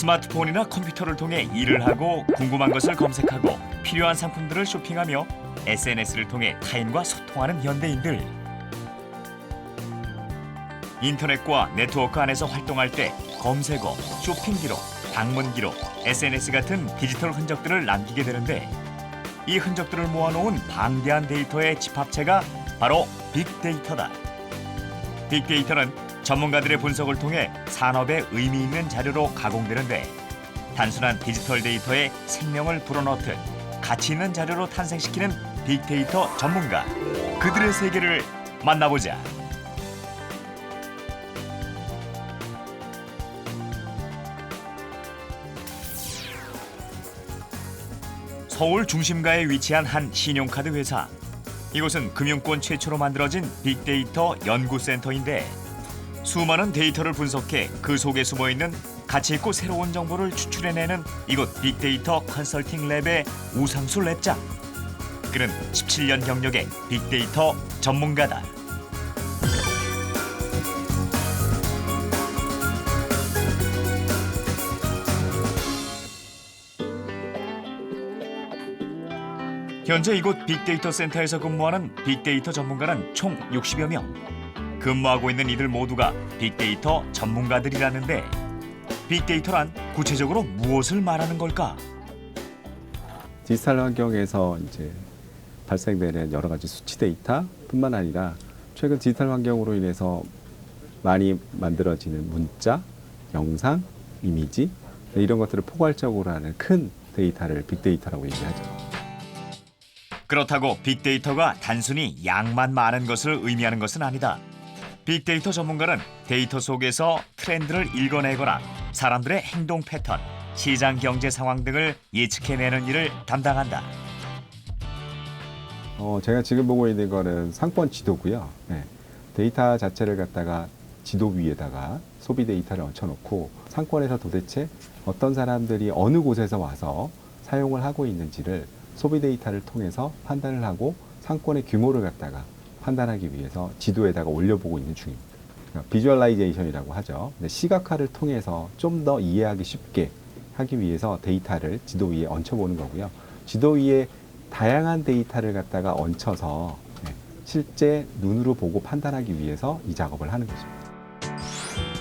스마트폰이나 컴퓨터를 통해 일을 하고 궁금한 것을 검색하고 필요한 상품들을 쇼핑하며 SNS를 통해 타인과 소통하는 현대인들. 인터넷과 네트워크 안에서 활동할 때 검색어, 쇼핑 기록, 방문 기록, SNS 같은 디지털 흔적들을 남기게 되는데 이 흔적들을 모아놓은 방대한 데이터의 집합체가 바로 빅데이터다. 빅데이터는 전문가들의 분석을 통해 산업에 의미 있는 자료로 가공되는데 단순한 디지털 데이터에 생명을 불어넣듯 가치 있는 자료로 탄생시키는 빅데이터 전문가, 그들의 세계를 만나보자. 서울 중심가에 위치한 한 신용카드 회사. 이곳은 금융권 최초로 만들어진 빅데이터 연구센터인데 수많은 데이터를 분석해 그 속에 숨어있는 가치 있고 새로운 정보를 추출해내는 이곳 빅데이터 컨설팅 랩의 우상수 랩장. 그는 17년 경력의 빅데이터 전문가다. 현재 이곳 빅데이터 센터에서 근무하는 빅데이터 전문가는 총 60여 명. 근무하고 있는 이들 모두가 빅데이터 전문가들이라는데 빅데이터란 구체적으로 무엇을 말하는 걸까? 디지털 환경에서 이제 발생되는 여러 가지 수치 데이터뿐만 아니라 최근 디지털 환경으로 인해서 많이 만들어지는 문자, 영상, 이미지 이런 것들을 포괄적으로 하는 큰 데이터를 빅데이터라고 얘기하죠. 그렇다고 빅데이터가 단순히 양만 많은 것을 의미하는 것은 아니다. 빅데이터 전문가는 데이터 속에서 트렌드를 읽어내거나 사람들의 행동 패턴, 시장 경제 상황 등을 예측해내는 일을 담당한다. 제가 지금 보고 있는 거는 상권 지도고요. 네. 데이터 자체를 갖다가 지도 위에다가 소비 데이터를 얹혀놓고 상권에서 도대체 어떤 사람들이 어느 곳에서 와서 사용을 하고 있는지를 소비 데이터를 통해서 판단을 하고 상권의 규모를 갖다가 판단하기 위해서 지도에다가 올려보고 있는 중입니다. 그러니까 비주얼라이제이션이라고 하죠. 시각화를 통해서 좀 더 이해하기 쉽게 하기 위해서 데이터를 지도 위에 얹혀보는 거고요. 지도 위에 다양한 데이터를 갖다가 얹혀서 실제 눈으로 보고 판단하기 위해서 이 작업을 하는 것입니다.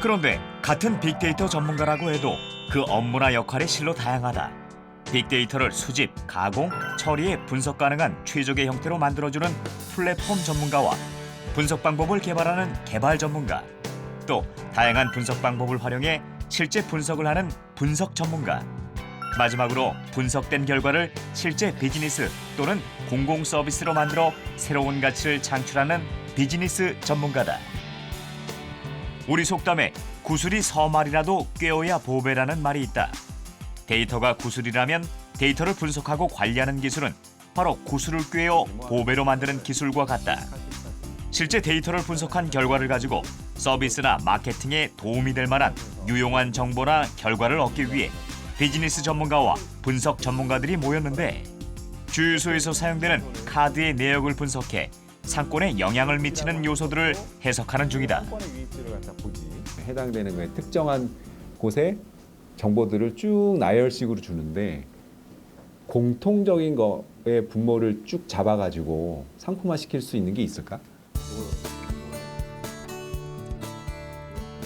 그런데 같은 빅데이터 전문가라고 해도 그 업무나 역할이 실로 다양하다. 빅데이터를 수집, 가공, 처리해 분석 가능한 최적의 형태로 만들어주는 플랫폼 전문가와 분석 방법을 개발하는 개발 전문가, 또 다양한 분석 방법을 활용해 실제 분석을 하는 분석 전문가, 마지막으로 분석된 결과를 실제 비즈니스 또는 공공 서비스로 만들어 새로운 가치를 창출하는 비즈니스 전문가다. 우리 속담에 구슬이 서말이라도 꿰어야 보배라는 말이 있다. 데이터가 구슬이라면 데이터를 분석하고 관리하는 기술은 바로 구슬을 꿰어 보배로 만드는 기술과 같다. 실제 데이터를 분석한 결과를 가지고 서비스나 마케팅에 도움이 될 만한 유용한 정보나 결과를 얻기 위해 비즈니스 전문가와 분석 전문가들이 모였는데 주유소에서 사용되는 카드의 내역을 분석해 상권에 영향을 미치는 요소들을 해석하는 중이다. 해당되는 거에 특정한 곳에 정보들을 쭉 나열식으로 주는데 공통적인 거의 분모를 쭉 잡아가지고 상품화시킬 수 있는 게 있을까?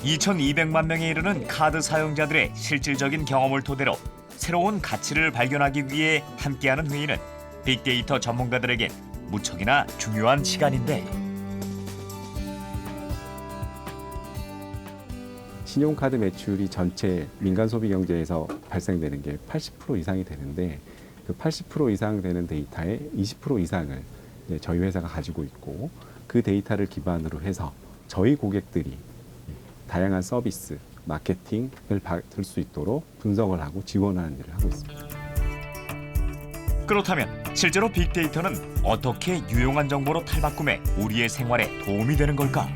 2,200만 명에 이르는 카드 사용자들의 실질적인 경험을 토대로 새로운 가치를 발견하기 위해 함께하는 회의는 빅데이터 전문가들에겐 무척이나 중요한 시간인데 신용카드 매출이 전체 민간 소비 경제에서 발생되는 게 80% 이상이 되는데 그 80% 이상 되는 데이터의 20% 이상을 저희 회사가 가지고 있고 그 데이터를 기반으로 해서 저희 고객들이 다양한 서비스, 마케팅을 받을 수 있도록 분석을 하고 지원하는 일을 하고 있습니다. 그렇다면 실제로 빅데이터는 어떻게 유용한 정보로 탈바꿈해 우리의 생활에 도움이 되는 걸까?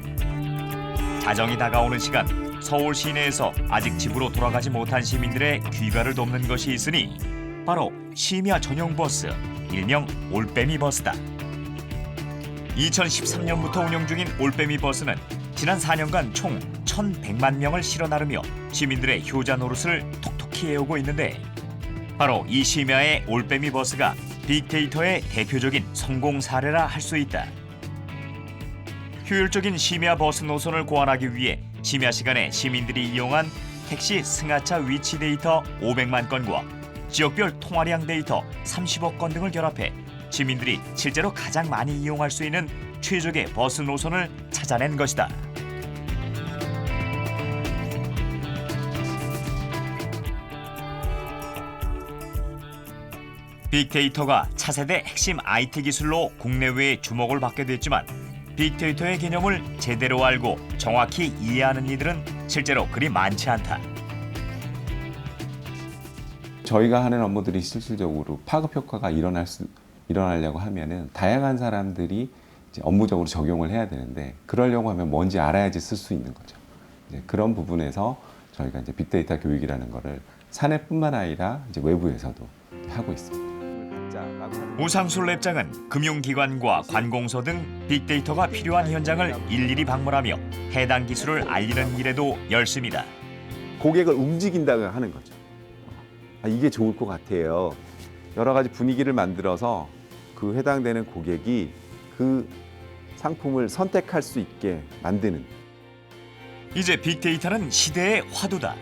자정이 다가오는 시간, 서울 시내에서 아직 집으로 돌아가지 못한 시민들의 귀가를 돕는 것이 있으니 바로 심야 전용 버스, 일명 올빼미 버스다. 2013년부터 운영 중인 올빼미 버스는 지난 4년간 총 1,100만 명을 실어 나르며 시민들의 효자 노릇을 톡톡히 피해오고 있는데 바로 이 심야의 올빼미 버스가 빅데이터의 대표적인 성공 사례라 할 수 있다. 효율적인 심야 버스 노선을 고안하기 위해 심야 시간에 시민들이 이용한 택시 승하차 위치 데이터 500만 건과 지역별 통화량 데이터 30억 건 등을 결합해 시민들이 실제로 가장 많이 이용할 수 있는 최적의 버스 노선을 찾아낸 것이다. 빅데이터가 차세대 핵심 IT 기술로 국내외에 주목을 받게 됐지만 빅데이터의 개념을 제대로 알고 정확히 이해하는 이들은 실제로 그리 많지 않다. 저희가 하는 업무들이 실질적으로 파급 효과가 일어나려고 하면은 다양한 사람들이 이제 업무적으로 적용을 해야 되는데 그러려고 하면 뭔지 알아야지 쓸 수 있는 거죠. 이제 그런 부분에서 저희가 이제 빅데이터 교육이라는 거를 사내뿐만 아니라 이제 외부에서도 하고 있습니다. 우상수 랩장은 금융기관과 관공서 등 빅데이터가 필요한 현장을 일일이 방문하며 해당 기술을 알리는 일에도 열심이다. 고객을 움직인다고 하는 거죠. 이게 좋을 것 같아요. 여러 가지 분위기를 만들어서 그 해당되는 고객이 그 상품을 선택할 수 있게 만드는. 이제 빅데이터는 시대의 화두다.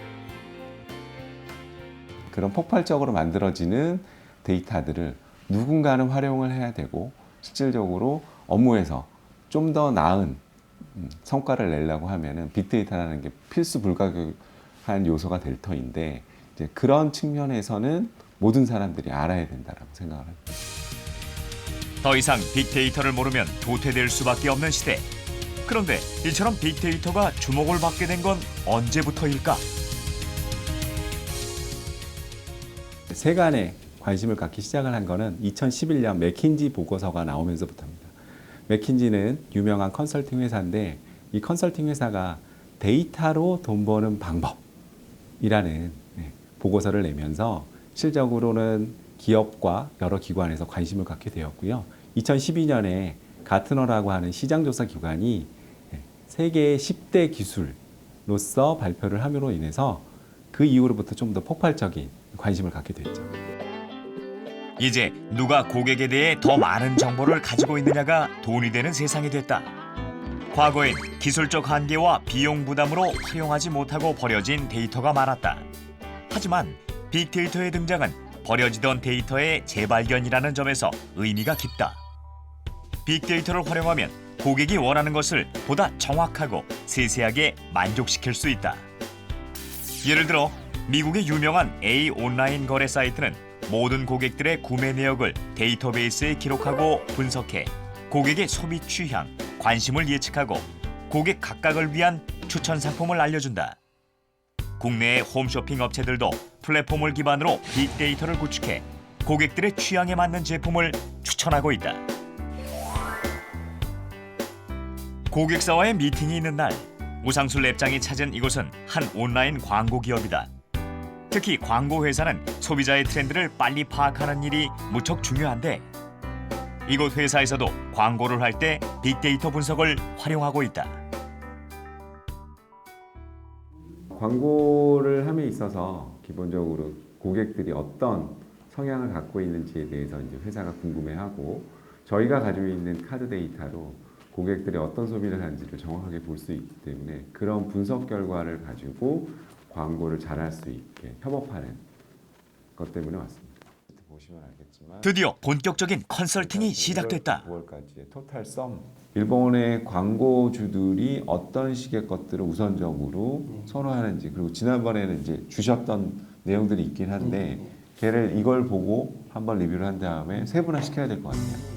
그런 폭발적으로 만들어지는 데이터들을 누군가는 활용을 해야 되고 실질적으로 업무에서 좀 더 나은 성과를 내려고 하면은 빅데이터라는 게 필수 불가결한 요소가 될 터인데 이제 그런 측면에서는 모든 사람들이 알아야 된다라고 생각을 합니다. 더 이상 빅데이터를 모르면 도태될 수밖에 없는 시대. 그런데 이처럼 빅데이터가 주목을 받게 된 건 언제부터일까? 세간에 관심을 갖기 시작을 한 거는 2011년 맥킨지 보고서가 나오면서부터입니다. 맥킨지는 유명한 컨설팅 회사인데 이 컨설팅 회사가 데이터로 돈 버는 방법이라는 보고서를 내면서 실적으로는 기업과 여러 기관에서 관심을 갖게 되었고요. 2012년에 가트너라고 하는 시장조사 기관이 세계의 10대 기술로서 발표를 함으로 인해서 그 이후로부터 좀 더 폭발적인 관심을 갖게 됐죠. 이제 누가 고객에 대해 더 많은 정보를 가지고 있느냐가 돈이 되는 세상이 됐다. 과거엔 기술적 한계와 비용 부담으로 활용하지 못하고 버려진 데이터가 많았다. 하지만 빅데이터의 등장은 버려지던 데이터의 재발견이라는 점에서 의미가 깊다. 빅데이터를 활용하면 고객이 원하는 것을 보다 정확하고 세세하게 만족시킬 수 있다. 예를 들어 미국의 유명한 A 온라인 거래 사이트는 모든 고객들의 구매 내역을 데이터베이스에 기록하고 분석해 고객의 소비 취향, 관심을 예측하고 고객 각각을 위한 추천 상품을 알려준다. 국내의 홈쇼핑 업체들도 플랫폼을 기반으로 빅데이터를 구축해 고객들의 취향에 맞는 제품을 추천하고 있다. 고객사와의 미팅이 있는 날, 우상수 랩장이 찾은 이곳은 한 온라인 광고 기업이다. 특히 광고 회사는 소비자의 트렌드를 빨리 파악하는 일이 무척 중요한데 이곳 회사에서도 광고를 할 때 빅데이터 분석을 활용하고 있다. 광고를 함에 있어서 기본적으로 고객들이 어떤 성향을 갖고 있는지에 대해서 이제 회사가 궁금해하고 저희가 가지고 있는 카드 데이터로 고객들이 어떤 소비를 하는지를 정확하게 볼 수 있기 때문에 그런 분석 결과를 가지고 광고를 잘할 수 있게 협업하는 것 때문에 왔습니다. 보시면 알겠지만 드디어 본격적인 컨설팅이 시작됐다. 9월까지의 토탈 썸. 일본의 광고주들이 어떤 식의 것들을 우선적으로 선호하는지 그리고 지난번에는 이제 주셨던 내용들이 있긴 한데 걔를 이걸 보고 한번 리뷰를 한 다음에 세분화 시켜야 될 것 같아요.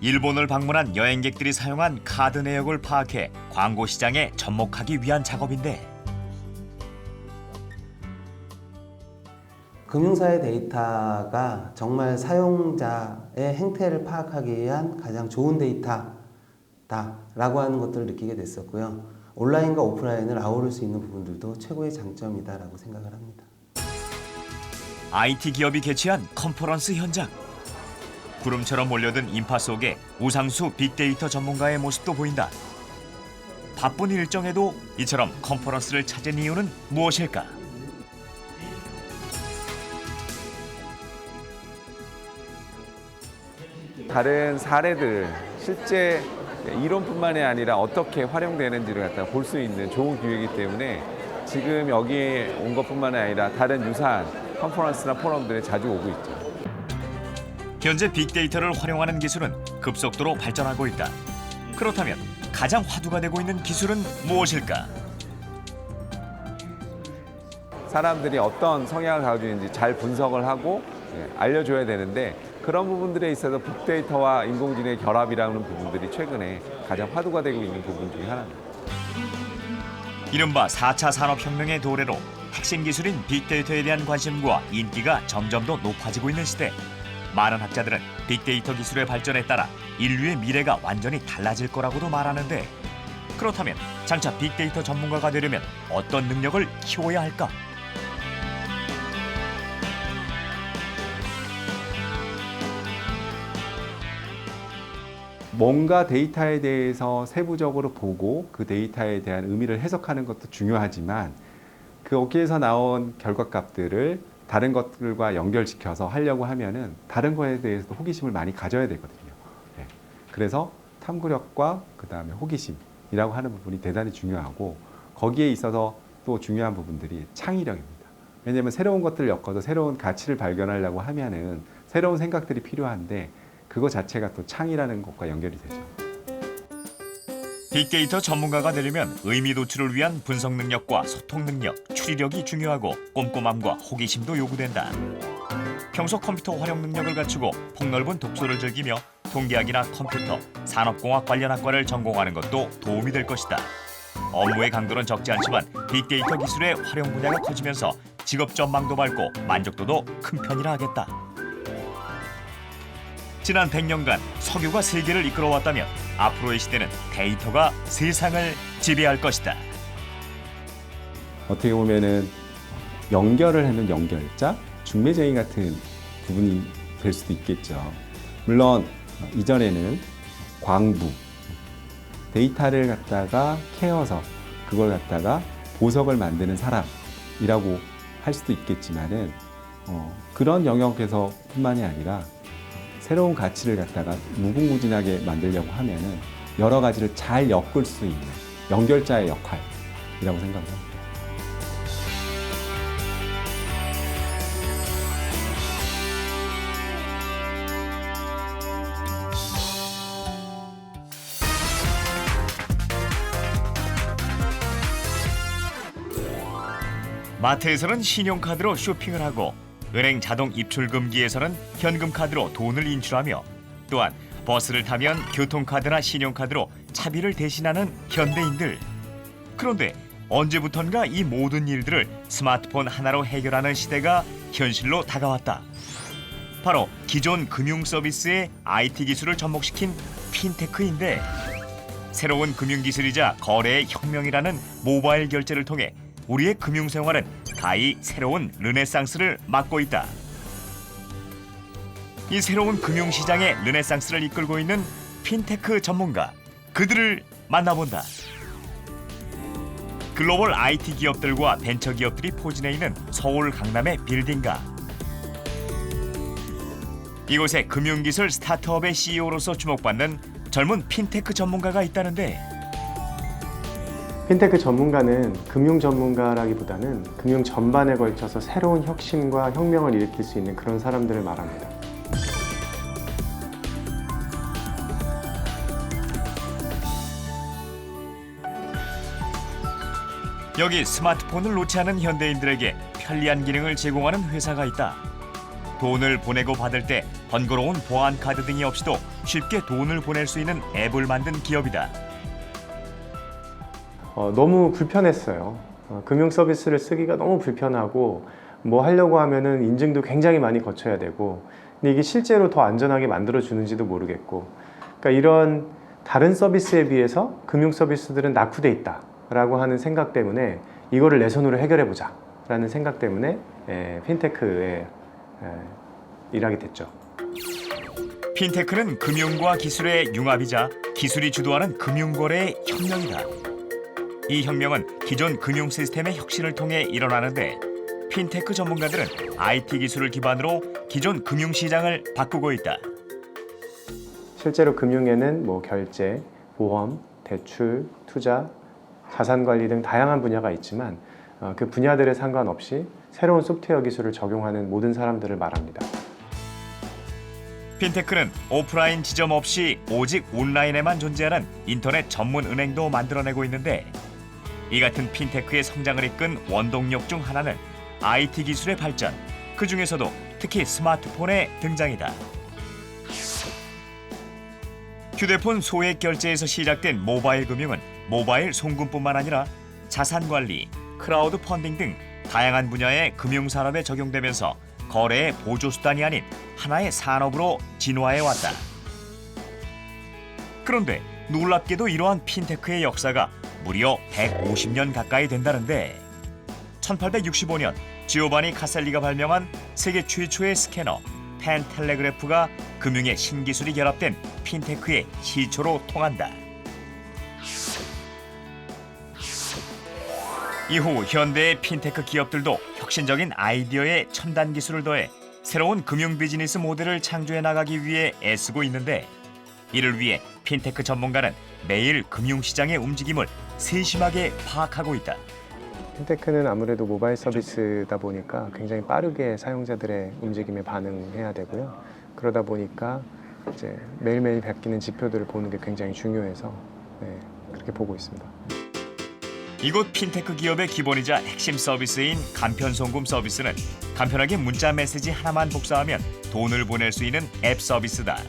일본을 방문한 여행객들이 사용한 카드 내역을 파악해 광고 시장에 접목하기 위한 작업인데 금융사의 데이터가 정말 사용자의 행태를 파악하기 위한 가장 좋은 데이터다라고 하는 것들을 느끼게 됐었고요. 온라인과 오프라인을 아우를 수 있는 부분들도 최고의 장점이다라고 생각을 합니다. IT 기업이 개최한 컨퍼런스 현장. 구름처럼 몰려든 인파 속에 우상수 빅데이터 전문가의 모습도 보인다. 바쁜 일정에도 이처럼 컨퍼런스를 찾은 이유는 무엇일까? 다른 사례들, 실제 이론뿐만이 아니라 어떻게 활용되는지를 갖다 볼 수 있는 좋은 기회이기 때문에 지금 여기에 온 것뿐만 아니라 다른 유사한 컨퍼런스나 포럼들에 자주 오고 있죠. 현재 빅데이터를 활용하는 기술은 급속도로 발전하고 있다. 그렇다면 가장 화두가 되고 있는 기술은 무엇일까? 사람들이 어떤 성향을 가지고 있는지 잘 분석을 하고 알려줘야 되는데 그런 부분들에 있어서 빅데이터와 인공지능의 결합이라는 부분들이 최근에 가장 화두가 되고 있는 부분 중에 하나입니다. 이른바 4차 산업혁명의 도래로 핵심 기술인 빅데이터에 대한 관심과 인기가 점점 더 높아지고 있는 시대. 많은 학자들은 빅데이터 기술의 발전에 따라 인류의 미래가 완전히 달라질 거라고도 말하는데, 그렇다면 장차 빅데이터 전문가가 되려면 어떤 능력을 키워야 할까? 뭔가 데이터에 대해서 세부적으로 보고 그 데이터에 대한 의미를 해석하는 것도 중요하지만 거기에서 나온 결과값들을 다른 것들과 연결시켜서 하려고 하면은 다른 거에 대해서도 호기심을 많이 가져야 되거든요. 네. 그래서 탐구력과 그다음에 호기심이라고 하는 부분이 대단히 중요하고 거기에 있어서 또 중요한 부분들이 창의력입니다. 왜냐하면 새로운 것들을 엮어서 새로운 가치를 발견하려고 하면은 새로운 생각들이 필요한데 그거 자체가 또 창의라는 것과 연결이 되죠. 빅데이터 전문가가 되려면 의미 도출을 위한 분석 능력과 소통 능력, 추리력이 중요하고 꼼꼼함과 호기심도 요구된다. 평소 컴퓨터 활용 능력을 갖추고 폭넓은 독서를 즐기며 통계학이나 컴퓨터, 산업공학 관련 학과를 전공하는 것도 도움이 될 것이다. 업무의 강도는 적지 않지만 빅데이터 기술의 활용 분야가 커지면서 직업 전망도 밝고 만족도도 큰 편이라 하겠다. 지난 100년간 석유가 세계를 이끌어왔다면 앞으로의 시대는 데이터가 세상을 지배할 것이다. 어떻게 보면은 연결을 하는 연결자, 중매쟁이 같은 부분이 될 수도 있겠죠. 물론 이전에는 광부, 데이터를 갖다가 캐어서 그걸 갖다가 보석을 만드는 사람이라고 할 수도 있겠지만은 그런 영역에서뿐만이 아니라 새로운 가치를 갖다가 무궁무진하게 만들려고 하면은 여러 가지를 잘 엮을 수 있는 연결자의 역할이라고 생각합니다. 마트에서는 신용카드로 쇼핑을 하고 은행 자동 입출 금기에서는 현금 카드로 돈을 인출하며 또한 버스를 타면 교통카드나 신용카드로 차비를 대신하는 현대인들. 그런데 언제부턴가 이 모든 일들을 스마트폰 하나로 해결하는 시대가 현실로 다가왔다. 바로 기존 금융 서비스의 IT 기술을 접목시킨 핀테크인데, 새로운 금융 기술이자 거래의 혁명이라는 모바일 결제를 통해 우리의 금융 생활은 가히 새로운 르네상스를 맞고 있다. 이 새로운 금융 시장의 르네상스를 이끌고 있는 핀테크 전문가, 그들을 만나본다. 글로벌 IT 기업들과 벤처 기업들이 포진해 있는 서울 강남의 빌딩가. 이곳에 금융기술 스타트업의 CEO로서 주목받는 젊은 핀테크 전문가가 있다는데, 핀테크 전문가는 금융 전문가라기보다는 금융 전반에 걸쳐서 새로운 혁신과 혁명을 일으킬 수 있는 그런 사람들을 말합니다. 여기 스마트폰을 놓지 않은 현대인들에게 편리한 기능을 제공하는 회사가 있다. 돈을 보내고 받을 때 번거로운 보안 카드 등이 없이도 쉽게 돈을 보낼 수 있는 앱을 만든 기업이다. 너무 불편했어요. 금융 서비스를 쓰기가 너무 불편하고 뭐 하려고 하면은 인증도 굉장히 많이 거쳐야 되고, 근데 이게 실제로 더 안전하게 만들어 주는지도 모르겠고, 그러니까 이런 다른 서비스에 비해서 금융 서비스들은 낙후돼 있다라고 하는 생각 때문에 이거를 내 손으로 해결해 보자라는 생각 때문에 핀테크에 일하게 됐죠. 핀테크는 금융과 기술의 융합이자 기술이 주도하는 금융거래의 혁명이다. 이 혁명은 기존 금융 시스템의 혁신을 통해 일어나는데, 핀테크 전문가들은 IT 기술을 기반으로 기존 금융 시장을 바꾸고 있다. 실제로 금융에는 뭐 결제, 보험, 대출, 투자, 자산 관리 등 다양한 분야가 있지만 그 분야들에 상관없이 새로운 소프트웨어 기술을 적용하는 모든 사람들을 말합니다. 핀테크는 오프라인 지점 없이 오직 온라인에만 존재하는 인터넷 전문 은행도 만들어내고 있는데 이 같은 핀테크의 성장을 이끈 원동력 중 하나는 IT 기술의 발전, 그 중에서도 특히 스마트폰의 등장이다. 휴대폰 소액 결제에서 시작된 모바일 금융은 모바일 송금뿐만 아니라 자산 관리, 크라우드 펀딩 등 다양한 분야의 금융 산업에 적용되면서 거래의 보조 수단이 아닌 하나의 산업으로 진화해 왔다. 그런데 놀랍게도 이러한 핀테크의 역사가 무려 150년 가까이 된다는데 1865년 지오바니 카셀리가 발명한 세계 최초의 스캐너 펜텔레그래프가 금융의 신기술이 결합된 핀테크의 시초로 통한다. 이후 현대의 핀테크 기업들도 혁신적인 아이디어에 첨단 기술을 더해 새로운 금융 비즈니스 모델을 창조해 나가기 위해 애쓰고 있는데 이를 위해 핀테크 전문가는 매일 금융시장의 움직임을 세심하게 파악하고 있다. 핀테크는 아무래도 모바일 서비스다 보니까 굉장히 빠르게 사용자들의 움직임에 반응해야 되고요. 그러다 보니까 이제 매일매일 바뀌는 지표들을 보는 게 굉장히 중요해서 그렇게 보고 있습니다. 이곳 핀테크 기업의 기본이자 핵심 서비스인 간편 송금 서비스는 간편하게 문자 메시지 하나만 복사하면 돈을 보낼 수 있는 앱 서비스다.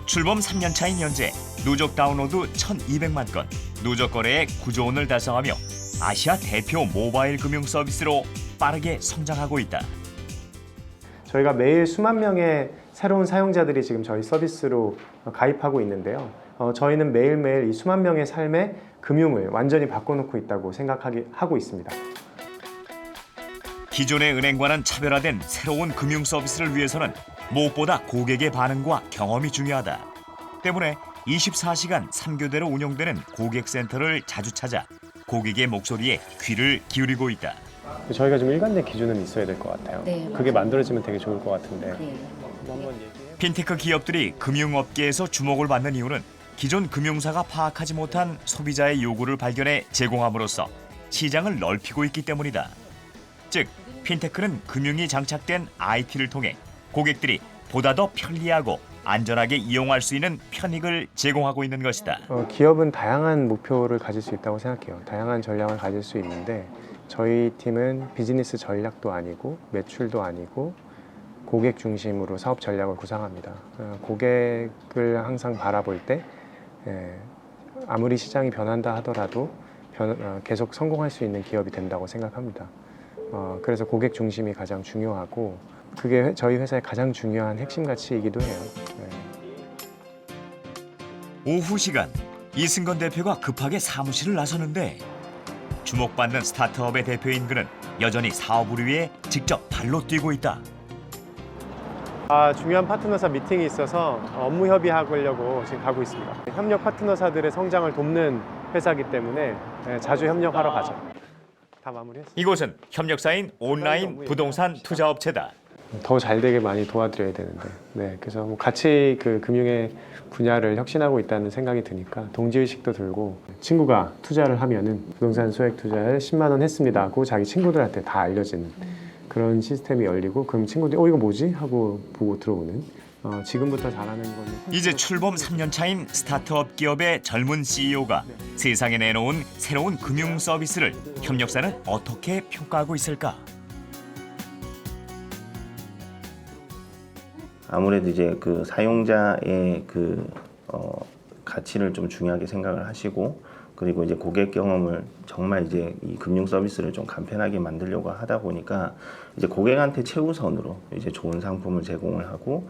출범 3년 차인 현재 누적 다운로드 1,200만 건, 누적 거래액 9조 원을 달성하며 아시아 대표 모바일 금융 서비스로 빠르게 성장하고 있다. 저희가 매일 수만 명의 새로운 사용자들이 지금 저희 서비스로 가입하고 있는데요. 저희는 매일매일 이 수만 명의 삶의 금융을 완전히 바꿔놓고 있다고 생각하고 있습니다. 기존의 은행과는 차별화된 새로운 금융 서비스를 위해서는 무엇보다 고객의 반응과 경험이 중요하다. 때문에 24시간 3교대로 운영되는 고객센터를 자주 찾아 고객의 목소리에 귀를 기울이고 있다. 저희가 좀 일관된 기준은 있어야 될 것 같아요. 네, 그게 만들어지면 되게 좋을 것 같은데. 네. 핀테크 기업들이 금융업계에서 주목을 받는 이유는 기존 금융사가 파악하지 못한 소비자의 요구를 발견해 제공함으로써 시장을 넓히고 있기 때문이다. 즉, 핀테크는 금융이 장착된 IT를 통해 고객들이 보다 더 편리하고 안전하게 이용할 수 있는 편익을 제공하고 있는 것이다. 기업은 다양한 목표를 가질 수 있다고 생각해요. 다양한 전략을 가질 수 있는데 저희 팀은 비즈니스 전략도 아니고 매출도 아니고 고객 중심으로 사업 전략을 구상합니다. 고객을 항상 바라볼 때 아무리 시장이 변한다 하더라도 계속 성공할 수 있는 기업이 된다고 생각합니다. 그래서 고객 중심이 가장 중요하고 그게 저희 회사의 가장 중요한 핵심 가치이기도 해요. 오후 시간, 이승건 대표가 급하게 사무실을 나서는데 주목받는 스타트업의 대표인 그는 여전히 사업을 위해 직접 발로 뛰고 있다. 중요한 파트너사 미팅이 있어서 업무 협의하려고 지금 가고 있습니다. 협력 파트너사들의 성장을 돕는 회사이기 때문에 자주 협력하러 가죠. 다 마무리했습니다. 이곳은 협력사인 온라인 부동산 투자업체다. 더 잘 되게 많이 도와드려야 되는데, 그래서 같이 그 금융의 분야를 혁신하고 있다는 생각이 드니까 동지의식도 들고 친구가 투자를 하면은 부동산 소액 투자를 10만 원 했습니다 하고 자기 친구들한테 다 알려지는 그런 시스템이 열리고 그럼 친구들이 이거 뭐지? 하고 보고 들어오는 지금부터 잘하는 거는 이제 출범 3년 차인 스타트업 기업의 젊은 CEO가 세상에 내놓은 새로운 금융 서비스를 협력사는 어떻게 평가하고 있을까? 아무래도 이제 그 사용자의 가치를 좀 중요하게 생각을 하시고 그리고 이제 고객 경험을 정말 이제 이 금융 서비스를 좀 간편하게 만들려고 하다 보니까 이제 고객한테 최우선으로 이제 좋은 상품을 제공을 하고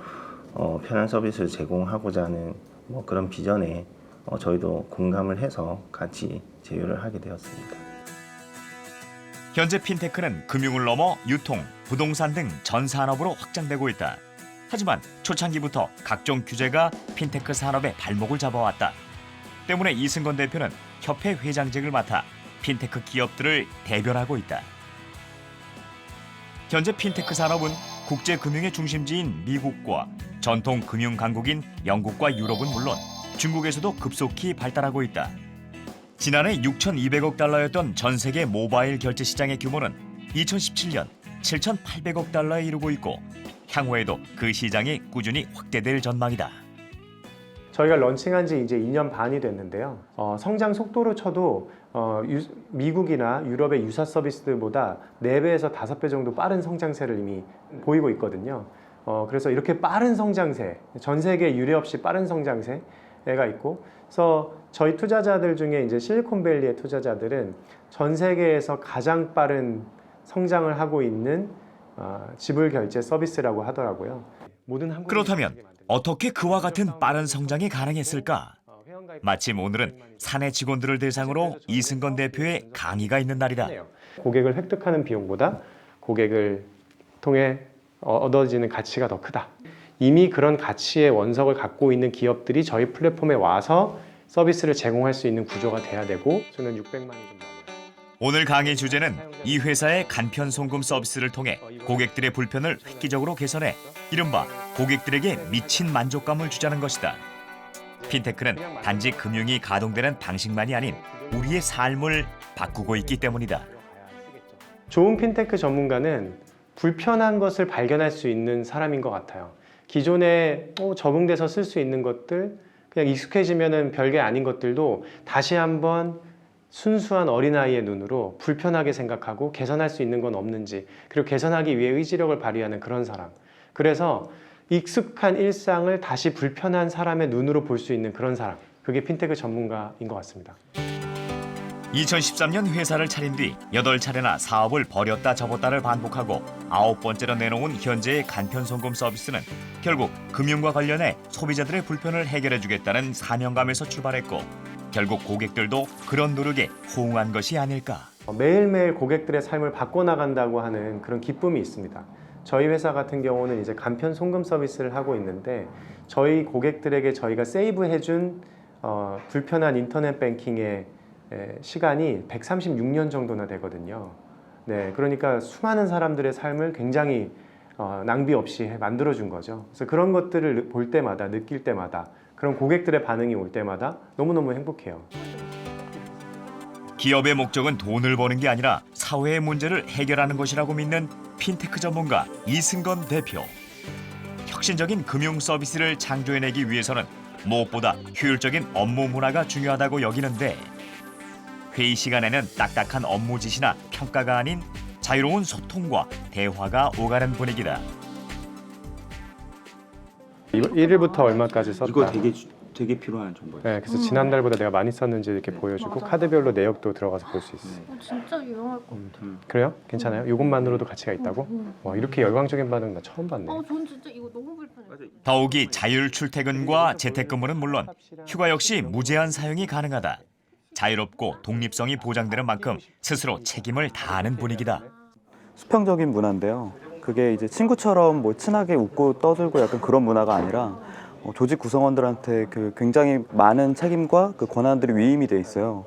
편한 서비스를 제공하고자 하는 뭐 그런 비전에 저희도 공감을 해서 같이 제휴를 하게 되었습니다. 현재 핀테크는 금융을 넘어 유통, 부동산 등 전 산업으로 확장되고 있다. 하지만 초창기부터 각종 규제가 핀테크 산업의 발목을 잡아왔다. 때문에 이승건 대표는 협회 회장직을 맡아 핀테크 기업들을 대변하고 있다. 현재 핀테크 산업은 국제 금융의 중심지인 미국과 전통 금융 강국인 영국과 유럽은 물론 중국에서도 급속히 발달하고 있다. 지난해 6,200억 달러였던 전 세계 모바일 결제 시장의 규모는 2017년 7,800억 달러에 이르고 있고 향후에도 그 시장이 꾸준히 확대될 전망이다. 저희가 런칭한 지 이제 2년 반이 됐는데요. 성장 속도로 쳐도 미국이나 유럽의 유사 서비스들보다 4배에서 5배 정도 빠른 성장세를 이미 보이고 있거든요. 그래서 이렇게 빠른 성장세, 전 세계 유례 없이 빠른 성장세가 있고, 그래서 저희 투자자들 중에 이제 실리콘밸리의 투자자들은 전 세계에서 가장 빠른 성장을 하고 있는 지불 결제 서비스라고 하더라고요. 모든 한국인이 그렇다면 어떻게 그와 같은 빠른 성장이 가능했을까? 마침 오늘은 사내 직원들을 대상으로 이승건 대표의 강의가 있는 날이다. 고객을 획득하는 비용보다 고객을 통해 얻어지는 가치가 더 크다. 이미 그런 가치의 원석을 갖고 있는 기업들이 저희 플랫폼에 와서 서비스를 제공할 수 있는 구조가 돼야 되고, 저는 600만이 좀 넘어요. 오늘 강의 주제는 이 회사의 간편 송금 서비스를 통해 고객들의 불편을 획기적으로 개선해 이른바 고객들에게 미친 만족감을 주자는 것이다. 핀테크는 단지 금융이 가동되는 방식만이 아닌 우리의 삶을 바꾸고 있기 때문이다. 좋은 핀테크 전문가는 불편한 것을 발견할 수 있는 사람인 것 같아요. 기존에 적응돼서 쓸 수 있는 것들, 그냥 익숙해지면은 별게 아닌 것들도 다시 한번 순수한 어린아이의 눈으로 불편하게 생각하고 개선할 수 있는 건 없는지, 그리고 개선하기 위해 의지력을 발휘하는 그런 사람. 그래서 익숙한 일상을 다시 불편한 사람의 눈으로 볼 수 있는 그런 사람. 그게 핀테크 전문가인 것 같습니다. 2013년 회사를 차린 뒤 8차례나 사업을 벌였다 접었다를 반복하고 9번째로 내놓은 현재의 간편 송금 서비스는 결국 금융과 관련해 소비자들의 불편을 해결해주겠다는 사명감에서 출발했고, 결국 고객들도 그런 노력에 호응한 것이 아닐까. 매일매일 고객들의 삶을 바꿔나간다고 하는 그런 기쁨이 있습니다. 저희 회사 같은 경우는 이제 간편 송금 서비스를 하고 있는데, 저희 고객들에게 저희가 세이브해준 불편한 인터넷 뱅킹의 시간이 136년 정도나 되거든요. 네, 그러니까 수많은 사람들의 삶을 굉장히 낭비 없이 만들어준 거죠. 그래서 그런 것들을 볼 때마다, 느낄 때마다, 그런 고객들의 반응이 올 때마다 너무너무 행복해요. 기업의 목적은 돈을 버는 게 아니라 사회의 문제를 해결하는 것이라고 믿는 핀테크 전문가 이승건 대표. 혁신적인 금융 서비스를 창조해내기 위해서는 무엇보다 효율적인 업무 문화가 중요하다고 여기는데, 회의 시간에는 딱딱한 업무 지시나 평가가 아닌 자유로운 소통과 대화가 오가는 분위기다. 1일부터 얼마까지 썼다. 이거 되게 필요한 정보예요. 네, 그래서 지난달보다 내가 많이 썼는지 이렇게 보여주고 맞아. 카드별로 내역도 들어가서 볼 수 있어요. 진짜 유용할 것 같아. 그래요? 괜찮아요? 이것만으로도 가치가 있다고? 와, 이렇게 열광적인 반응 나 처음 봤네. 전 진짜 이거 너무 불편해. 더욱이 자율 출퇴근과 재택근무는 물론 휴가 역시 무제한 사용이 가능하다. 자유롭고 독립성이 보장되는 만큼 스스로 책임을 다하는 분위기다. 수평적인 문화인데요. 그게 이제 친구처럼 뭐 친하게 웃고 떠들고 약간 그런 문화가 아니라 조직 구성원들한테 그 굉장히 많은 책임과 그 권한들이 위임이 돼 있어요.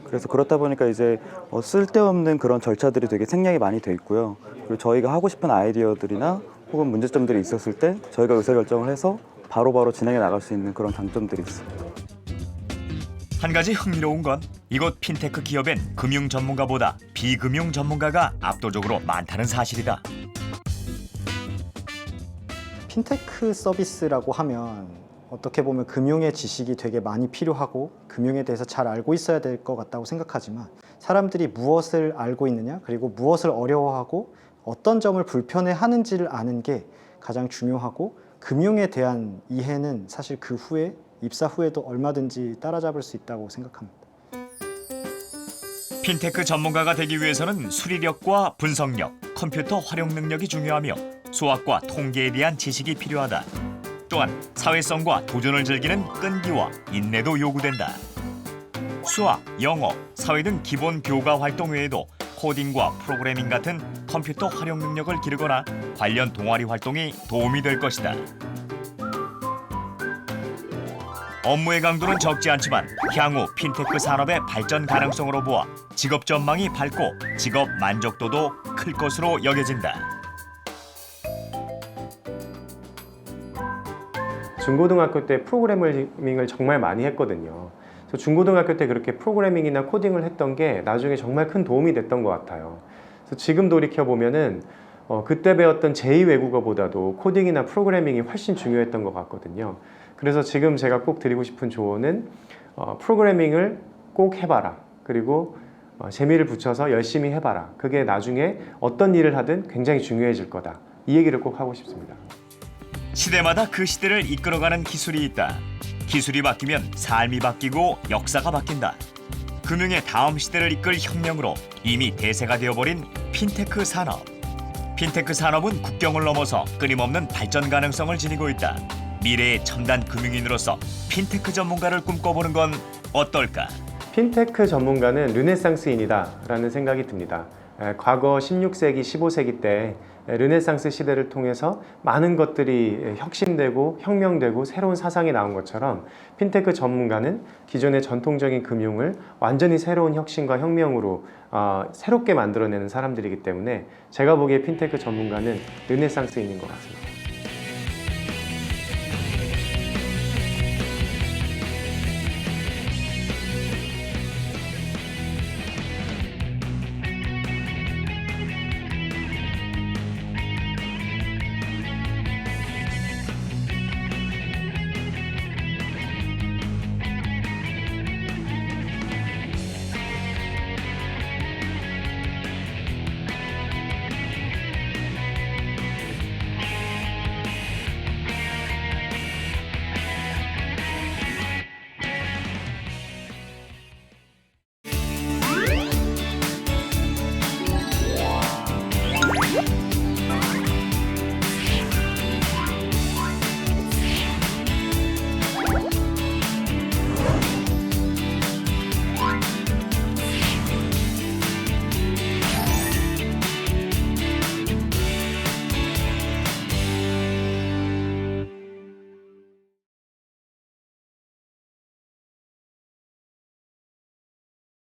그래서 그렇다 보니까 이제 쓸데없는 그런 절차들이 되게 생략이 많이 돼 있고요. 그리고 저희가 하고 싶은 아이디어들이나 혹은 문제점들이 있었을 때 저희가 의사결정을 해서 바로바로 진행해 나갈 수 있는 그런 장점들이 있어요. 한 가지 흥미로운 건 이곳 핀테크 기업엔 금융 전문가보다 비금융 전문가가 압도적으로 많다는 사실이다. 핀테크 서비스라고 하면 어떻게 보면 금융의 지식이 되게 많이 필요하고 금융에 대해서 잘 알고 있어야 될 것 같다고 생각하지만, 사람들이 무엇을 알고 있느냐, 그리고 무엇을 어려워하고 어떤 점을 불편해하는지를 아는 게 가장 중요하고, 금융에 대한 이해는 사실 그 후에 입사 후에도 얼마든지 따라잡을 수 있다고 생각합니다. 핀테크 전문가가 되기 위해서는 수리력과 분석력, 컴퓨터 활용 능력이 중요하며 수학과 통계에 대한 지식이 필요하다. 또한 사회성과 도전을 즐기는 끈기와 인내도 요구된다. 수학, 영어, 사회 등 기본 교과 활동 외에도 코딩과 프로그래밍 같은 컴퓨터 활용 능력을 기르거나 관련 동아리 활동이 도움이 될 것이다. 업무의 강도는 적지 않지만 향후 핀테크 산업의 발전 가능성으로 보아 직업 전망이 밝고 직업 만족도도 클 것으로 여겨진다. 중고등학교 때 프로그래밍을 정말 많이 했거든요. 그래서 중고등학교 때 그렇게 프로그래밍이나 코딩을 했던 게 나중에 정말 큰 도움이 됐던 것 같아요. 그래서 지금 돌이켜보면은 그때 배웠던 제2외국어보다도 코딩이나 프로그래밍이 훨씬 중요했던 것 같거든요. 그래서 지금 제가 꼭 드리고 싶은 조언은 프로그래밍을 꼭 해봐라. 그리고 재미를 붙여서 열심히 해봐라. 그게 나중에 어떤 일을 하든 굉장히 중요해질 거다. 이 얘기를 꼭 하고 싶습니다. 시대마다 그 시대를 이끌어가는 기술이 있다. 기술이 바뀌면 삶이 바뀌고 역사가 바뀐다. 금융의 다음 시대를 이끌 혁명으로 이미 대세가 되어버린 핀테크 산업. 핀테크 산업은 국경을 넘어서 끊임없는 발전 가능성을 지니고 있다. 미래의 첨단 금융인으로서 핀테크 전문가를 꿈꿔보는 건 어떨까? 핀테크 전문가는 르네상스인이다 라는 생각이 듭니다. 과거 16세기, 15세기 때 르네상스 시대를 통해서 많은 것들이 혁신되고 혁명되고 새로운 사상이 나온 것처럼 핀테크 전문가는 기존의 전통적인 금융을 완전히 새로운 혁신과 혁명으로 새롭게 만들어내는 사람들이기 때문에 제가 보기에 핀테크 전문가는 르네상스인인 것 같습니다.